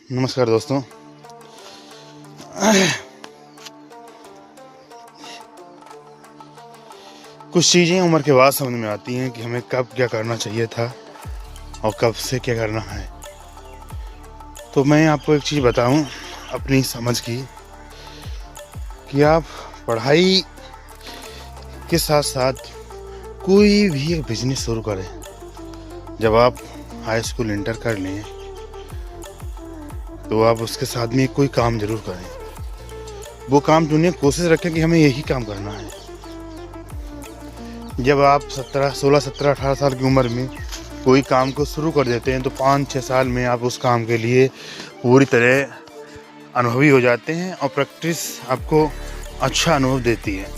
नमस्कार दोस्तों। कुछ चीज़ें उम्र के बाद समझ में आती हैं कि हमें कब क्या करना चाहिए था और कब से क्या करना है। तो मैं आपको एक चीज़ बताऊं अपनी समझ की, कि आप पढ़ाई के साथ साथ कोई भी एक बिजनेस शुरू करें। जब आप हाई स्कूल इंटर कर लें तो आप उसके साथ में कोई काम ज़रूर करें। वो काम चुनिए, कोशिश रखें कि हमें यही काम करना है। जब आप 16, 17, 18 साल की उम्र में कोई काम को शुरू कर देते हैं तो 5-6 साल में आप उस काम के लिए पूरी तरह अनुभवी हो जाते हैं और प्रैक्टिस आपको अच्छा अनुभव देती है।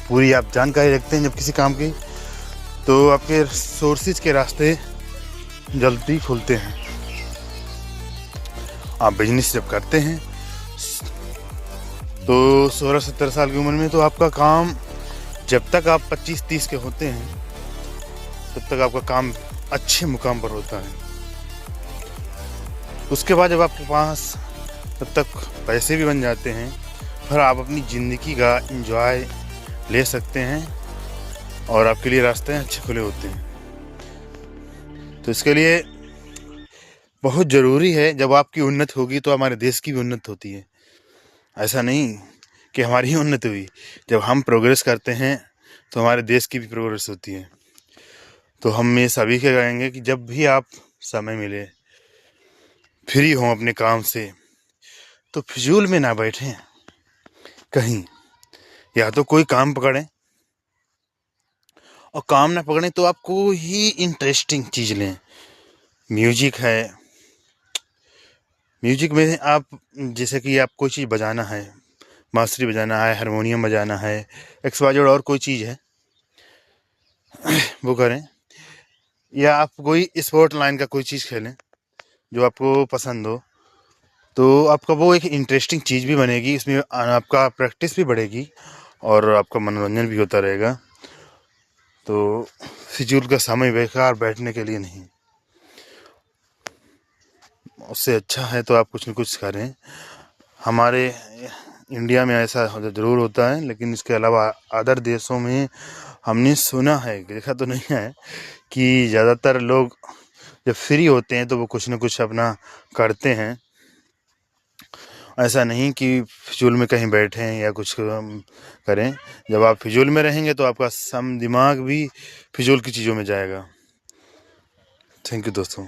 पूरी आप जानकारी रखते हैं जब किसी काम की, तो आपके सोर्सेज के रास्ते जल्दी खुलते हैं। आप बिजनेस जब करते हैं तो 16-17 साल की उम्र में तो आपका काम, जब तक आप 25-30 के होते हैं तब तक आपका काम अच्छे मुकाम पर होता है। उसके बाद जब आपके पास तब तक पैसे भी बन जाते हैं, फिर आप अपनी ज़िंदगी का एंजॉय ले सकते हैं और आपके लिए रास्ते अच्छे खुले होते हैं। तो इसके लिए बहुत ज़रूरी है, जब आपकी उन्नति होगी तो हमारे देश की भी उन्नति होती है। ऐसा नहीं कि हमारी ही उन्नति हुई, जब हम प्रोग्रेस करते हैं तो हमारे देश की भी प्रोग्रेस होती है। तो हम ये सभी के कहेंगे कि जब भी आप समय मिले, फ्री हों अपने काम से, तो फिजूल में ना बैठें कहीं। या तो कोई काम पकड़ें, और काम ना पकड़ें तो आप कोई ही इंटरेस्टिंग चीज़ लें। म्यूजिक है, म्यूजिक में आप, जैसे कि आप कोई चीज़ बजाना है, बांसुरी बजाना है, हारमोनियम बजाना है, XYZ और कोई चीज़ है वो करें। या आप कोई स्पोर्ट लाइन का कोई चीज़ खेलें जो आपको पसंद हो, तो आपका वो एक इंटरेस्टिंग चीज़ भी बनेगी, इसमें आपका प्रैक्टिस भी बढ़ेगी और आपका मनोरंजन भी होता रहेगा। तो फिजूल का समय बेकार बैठने के लिए नहीं, उससे अच्छा है तो आप कुछ न कुछ करें। हमारे इंडिया में ऐसा ज़रूर होता है, लेकिन इसके अलावा अदर देशों में हमने सुना है, देखा तो नहीं है, कि ज़्यादातर लोग जब फ्री होते हैं तो वो कुछ न कुछ अपना करते हैं। ऐसा नहीं कि फिजूल में कहीं बैठें या कुछ करें। जब आप फिजूल में रहेंगे तो आपका दिमाग भी फिजूल की चीज़ों में जाएगा। थैंक यू दोस्तों।